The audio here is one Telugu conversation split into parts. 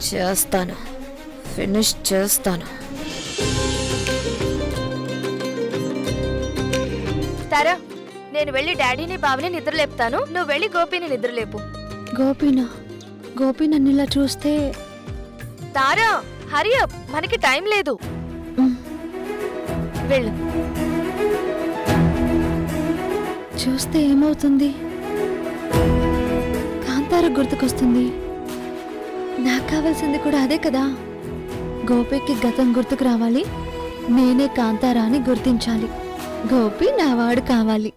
చేస్తాను, ఫినిష్ చేస్తాను. తారా, నేను వెళ్ళి డాడీని బావని నిద్రలేపుతాను, నువ్వు వెళ్ళి గోపిని నిద్రలేపు. గోపి నన్ను ఇలా చూస్తే. తారా, హరి అప్, మనకి టైం లేదు. వెళ్ళు. చూస్తే ఏమవుతుంది? కాంతార గుర్తుకొస్తుంది. నాకు కావాల్సింది కూడా అదే కదా. గోపికి గతం గుర్తుకు రావాలి, నేనే కాంతారా అని గుర్తించాలి. గోపి నావాడు కావాలి.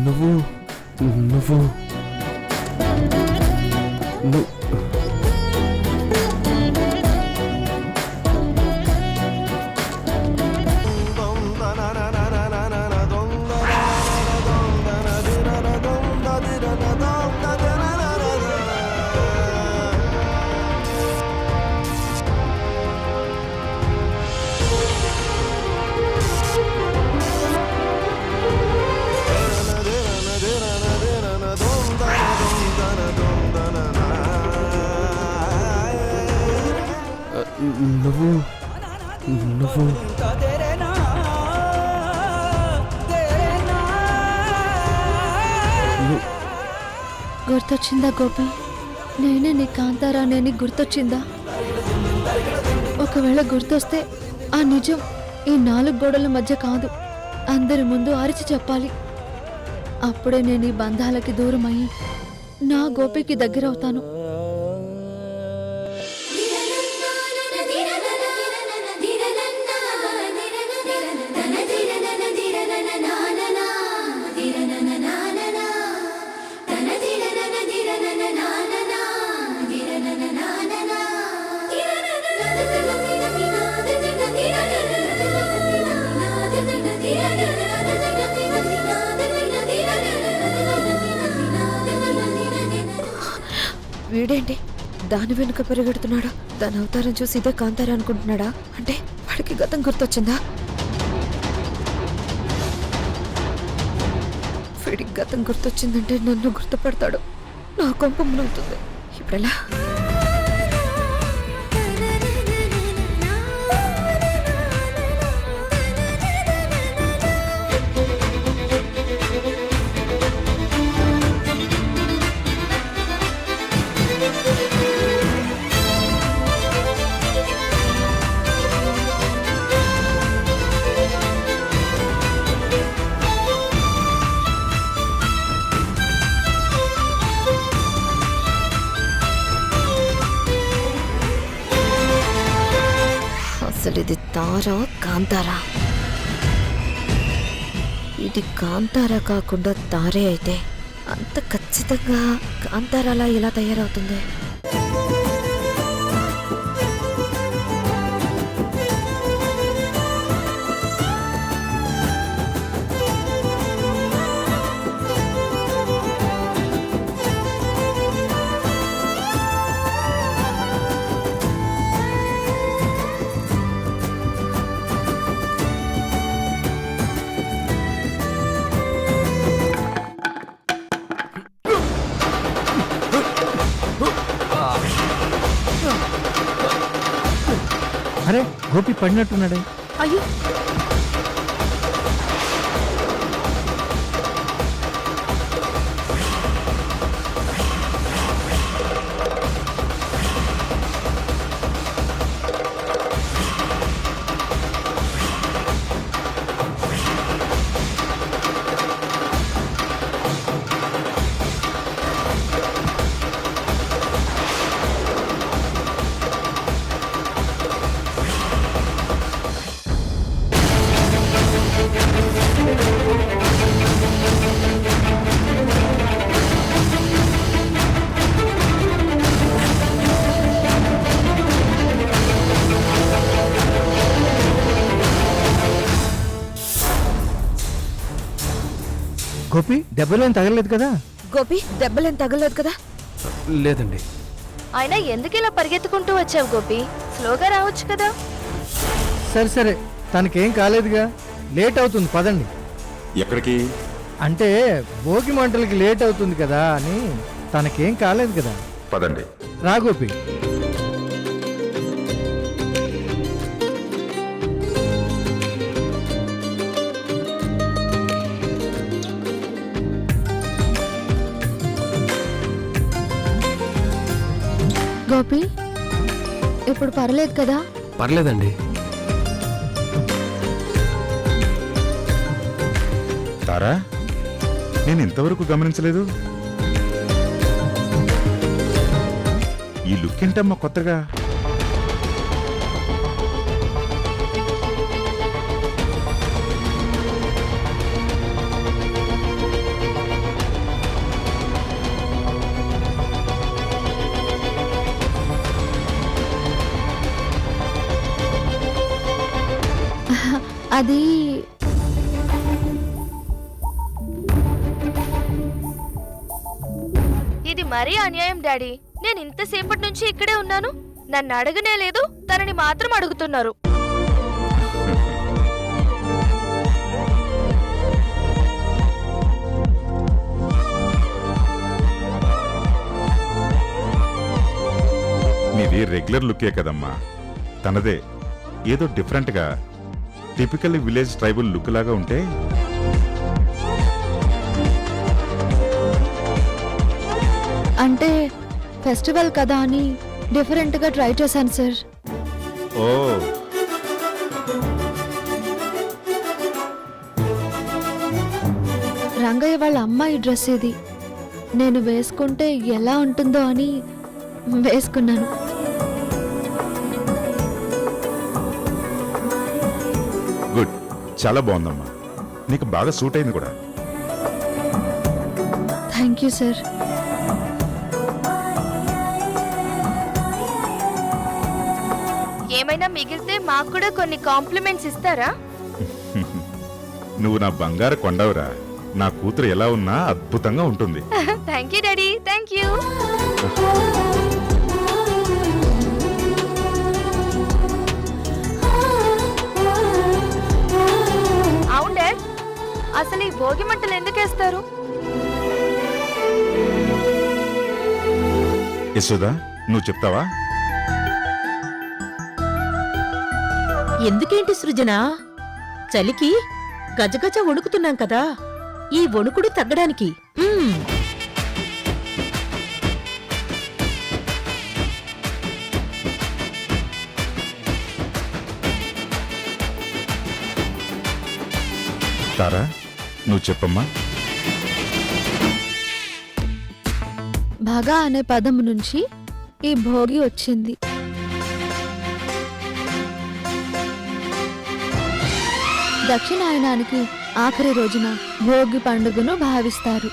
నువ్వు నువ్వు నువ్వు నువ్వు గుర్తొచ్చిందా గోపి? నేనే నీ కాంతారా అని గుర్తొచ్చిందా? ఒకవేళ గుర్తొస్తే ఆ నిజం ఈ 4 గోడల మధ్య కాదు, అందరి ముందు అరిచి చెప్పాలి. అప్పుడే నేను ఈ బంధాలకి దూరం అయ్యి నా గోపికి దగ్గరవుతాను. వీడేంటి దాని వెనుక పరిగెడుతున్నాడు? దాని అవతారం చూసి ఇదే కాంతారా అనుకుంటున్నాడా? అంటే వాడికి గతం గుర్తొచ్చిందా? వీడికి గతం గుర్తొచ్చిందంటే నన్ను గుర్తుపడతాడు, నా కొంప మునుగుతుంది. ఇప్పుడెలా? అసలు ఇది తారా కాంతారా? ఇది కాంతారా కాకుండా తారే అయితే అంత ఖచ్చితంగా కాంతారాలా ఎలా తయారవుతుంది? అరే గోపి పడినట్టున్నాడే. అయ్యో గోపి దెబ్బలేం తగలలేదు కదా? గోపి దెబ్బలేం తగలేదు కదా? లేదండి. అయినా ఎందుకు ఇలా పరిగెత్తుకుంటూ వచ్చావు గోపి? స్లోగా రావచ్చు కదా. సరే సరే, తనకేం కాలేదుగా. లేట్ అవుతుంది, పదండి. ఎక్కడికి? అంటే భోగి మంటలకి లేట్ అవుతుంది కదా అని. తనకేం కాలేదు కదా. పదండి. రా గోపి. గోపి ఇప్పుడు పర్లేదు కదా? పర్లేదండి. తారా, నేను ఇంతవరకు గమనించలేదు. ఈ లుక్ ఏంటమ్మా కొత్తగా? అది ఇది మరీ అన్యాయం డాడీ. నేను ఇంతసేపటి నుంచి ఇక్కడే ఉన్నాను, నన్ను అడగనే లేదు, తనని మాత్రం అడుగుతున్నారు. నీది రెగ్యులర్ లుక్కే కదమ్మా, తనదే ఏదో డిఫరెంట్గా టిపికల్ విలేజ్ ట్రైబల్ లుక్ లాగా ఉంటే. అంటే ఫెస్టివల్ కదా అని డిఫరెంట్ గా ట్రై చేశాను సార్. ఓ, రంగయ్య వాళ్ళ అమ్మాయి డ్రెస్ ఇది. నేను వేసుకుంటే ఎలా ఉంటుందో అని వేసుకున్నాను. గుడ్, చాలా బాగుందమ్మా. నీకు బాగా సూట్ అయింది కూడా. Thank you sir. ఏమైనా మిగిలితే మాకు కూడా కొన్ని కాంప్లిమెంట్స్ ఇస్తారా? నువ్వు నా బంగారు కొండవురా. నా కూతురు ఎలా ఉన్నా అద్భుతంగా ఉంటుంది. Thank you daddy, thank you. అవును డాడ్, అసలు ఈ భోగి మంటలు ఎందుకు వేస్తారు? యశోదా, నువ్వు చెప్తావా? ఎందుకేంటి సృజన? చలికి గజగజ వణుకుతున్నాం కదా, ఈ వణుకుడు తగ్గడానికి. తారా, నువ్వు చెప్పమ్మా. భగ అనే పదము నుంచి ఈ భోగి వచ్చింది. దక్షిణాయనానికి ఆఖరి రోజున భోగి పండుగను భావిస్తారు.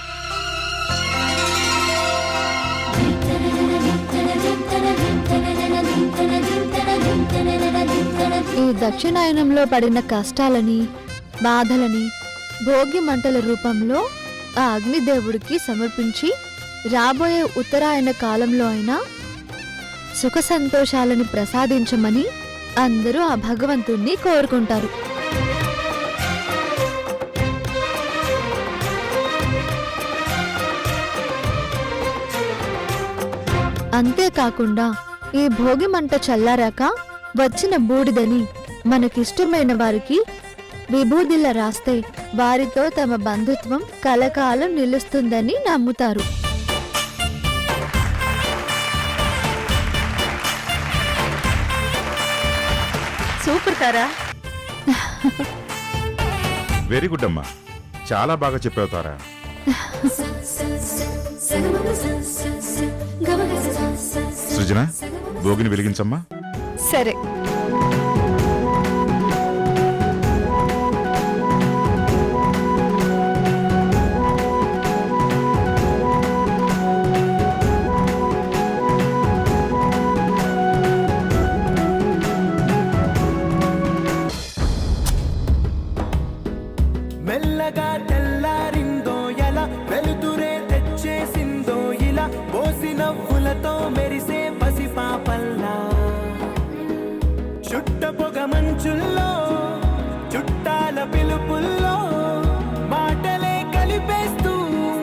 ఈ దక్షిణాయనంలో పడిన కష్టాలని, బాధలని భోగి మంటల రూపంలో ఆ అగ్నిదేవుడికి సమర్పించి రాబోయే ఉత్తరాయణ కాలంలో అయినా సుఖ సంతోషాలను ప్రసాదించమని అందరూ ఆ భగవంతుణ్ణి కోరుకుంటారు. అంతేకాకుండా ఈ భోగి మంట చల్లారాక వచ్చిన బూడిదని మనకిష్టమైన వారికి విభూదిలా రాస్తే వారితో తమ బంధుత్వం కలకాలం నిలుస్తుందని నమ్ముతారు. సూపర్ తారా. వెరీ గుడ్ అమ్మా, చాలా బాగా చెప్పావు తారా. సృజన, భోగిని వెలిగించమ్మా. సరే. మెల్లగా తెల్లారిందో ఎలా, వెలుతురే తెచ్చేసిందో ఇలా, పోసి నవ్వులతో మెరిసే పసిపాపల్లా, చుట్ట పొగ మంచుల్లో చుట్టాల పిలుపుల్లో మాటలే కలిపేస్తూ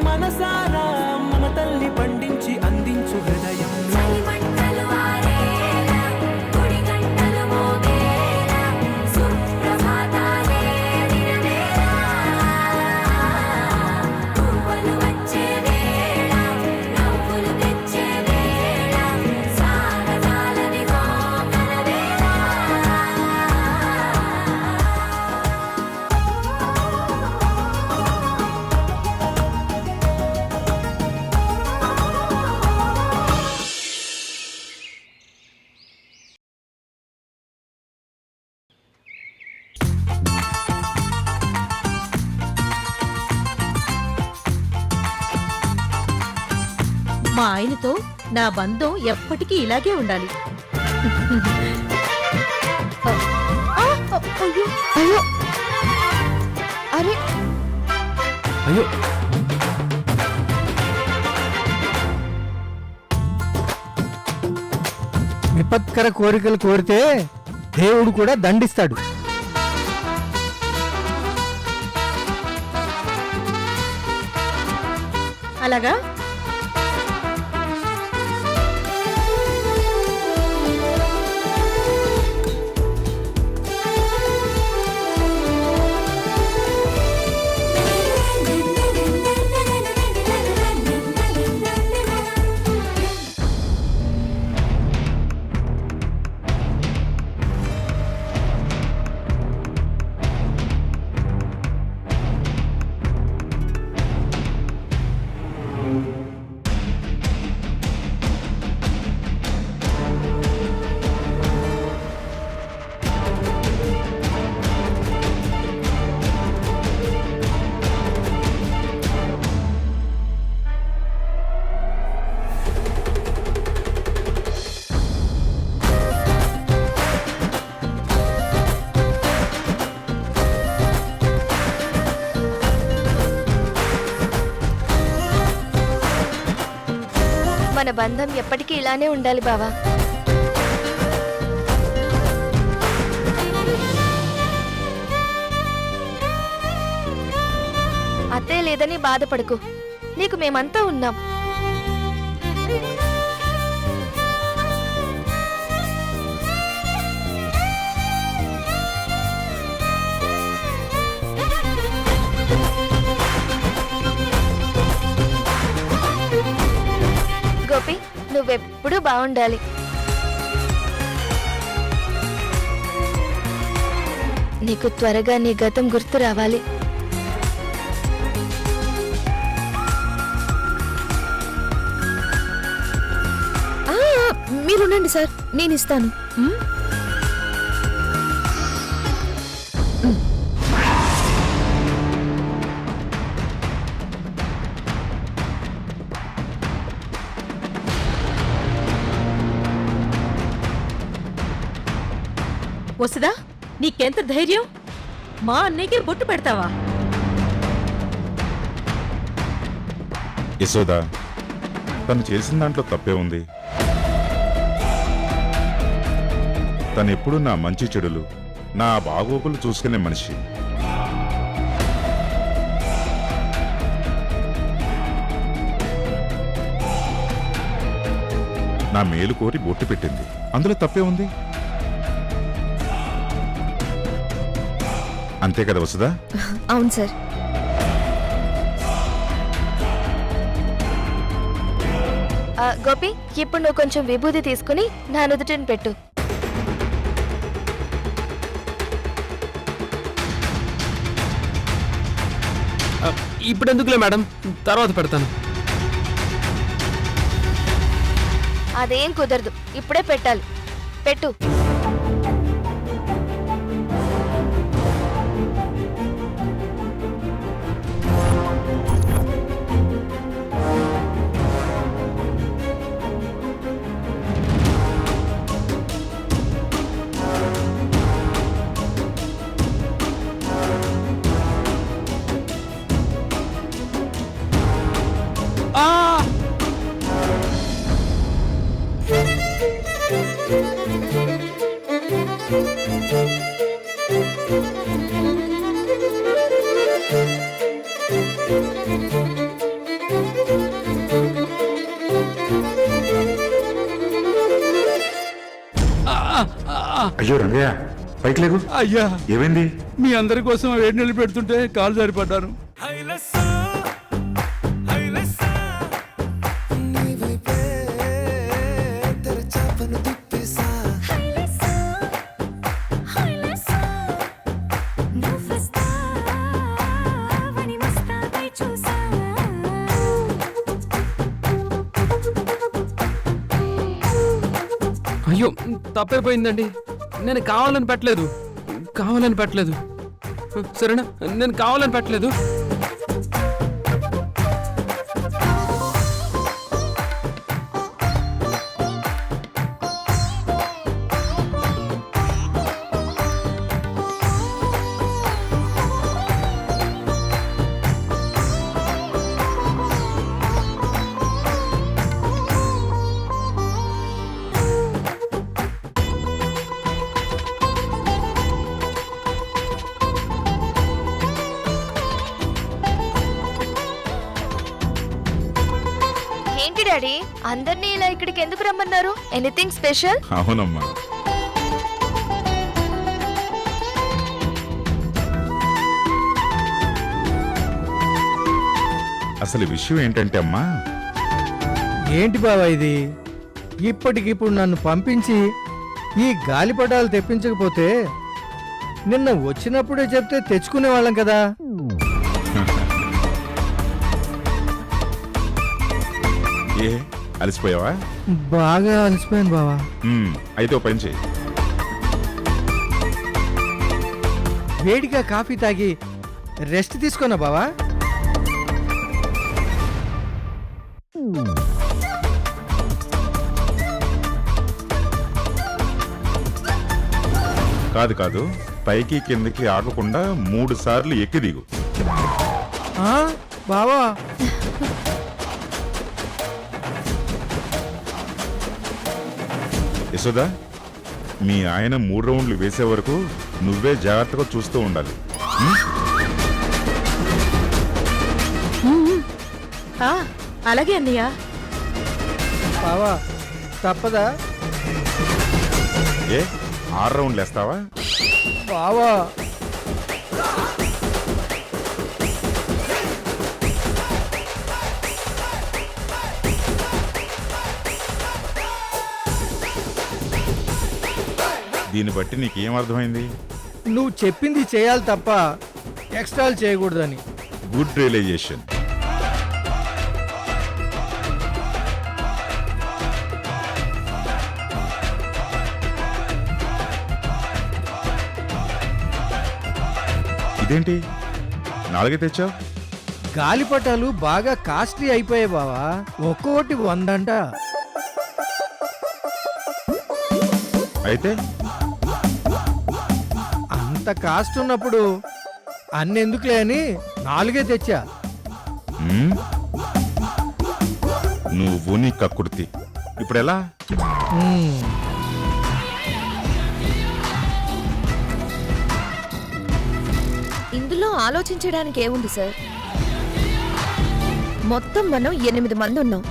మనసారా మన తల్లి పండించి అందించు హృదయం. మా ఆయనతో నా బంధం ఎప్పటికీ ఇలాగే ఉండాలి. అయ్యో అయ్యో, అరే అయ్యో, విపత్కర కోరికలు కోరితే దేవుడు కూడా దండిస్తాడు. అలాగా? మన బంధం ఎప్పటికీ ఇలానే ఉండాలి బావా. అత్తే లేదని బాధపడకు, నీకు మేమంతా ఉన్నాం. గోపి, నువ్వెప్పుడూ బాగుండాలి. నీకు త్వరగా నీ గతం గుర్తు రావాలి. మీరుండండి సార్, నేను ఇస్తాను. వసుదా, నీకెంత ధైర్యం? మా అన్నయ్యకి బొట్టు పెడతావా? యశోద, తను చేసిన దాంట్లో తప్పే ఉంది. తనెప్పుడు నా మంచి చెడులు, నా బాగోగులు చూసుకునే మనిషి. నా మేలు కోరి బొట్టు పెట్టింది, అందులో తప్పే ఉంది. అంతే కదా వసుదా? అవును సార్. గోపి, ఇప్పుడు నువ్వు కొంచెం విభూది తీసుకుని నా నుదుటిని పెట్టు. ఇప్పుడు ఎందుకులే మేడం, తర్వాత పెడతాను. అదేం కుదరదు, ఇప్పుడే పెట్టాలి. పెట్టు. అయ్యో రంగయ్య, పైకి లేకు. అయ్యా, ఏమైంది? మీ అందరి కోసం వేడి నీళ్ళు పెడుతుంటే కాలు జారిపడ్డాను. అయ్యో, తప్పైపోయిందండి. నేను కావాలని పెట్టలేదు, సరేనా? నేను కావాలని పెట్టలేదు. ఏంటి డాడీ, అందరినీ ఇలా ఇక్కడికి ఎందుకు రమ్మన్నారు? Anything special? అవునమ్మా, అసలు విషయం ఏంటంటే అమ్మా, ఏంటి బావా ఇది? ఇప్పటికిప్పుడు నన్ను పంపించి ఈ గాలిపటాలు తెప్పించకపోతే నిన్న వచ్చినప్పుడే చెప్తే తెచ్చుకునే వాళ్ళం కదా. ఏ అలసిపోయావా? బాగా అలసిపోయాను బావా. అయితే ఓ పని చేయి. వేడిగా కాఫీ తాగి రెస్ట్ తీసుకున్నా బావా. కాదు కాదు, పైకి కిందకి ఆగకుండా 3 సార్లు ఎక్కి దిగు. ఆ, బావా యశోదా, మీ ఆయన 3 రౌండ్లు వేసే వరకు నువ్వే జాగ్రత్తగా చూస్తూ ఉండాలి. అలాగే అన్నయ్య. బావా తప్పదా? ఏ 6 రౌండ్లు వేస్తావా? బావా దీన్ని బట్టి నీకేం అర్థమైంది? నువ్వు చెప్పింది చేయాలి తప్ప ఎక్స్ట్రాలు చేయకూడదని. Good realization. ఇదేంటి 4 తెచ్చావు? గాలిపటాలు బాగా కాస్ట్లీ అయిపోయాయి బావా. ఒక్కొక్కటి 100 అంట. అయితే అంత కాస్ట్ ఉన్నప్పుడు అన్నెందుకులే అని 4 తెచ్చా. నువ్వు నీ కక్కుర్తి. ఇప్పుడు ఎలా? ఇందులో ఆలోచించడానికి ఏముంది సార్? మొత్తం మనం 8 మంది ఉన్నాం.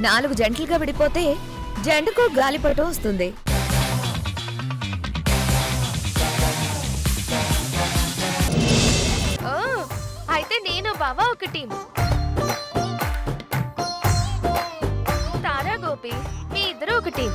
4 జంటలుగా విడిపోతే జంటకు గాలిపటం వస్తుంది. బావ ఒక టీం, తారా గోపి మీ ఇద్దరు ఒక టీం.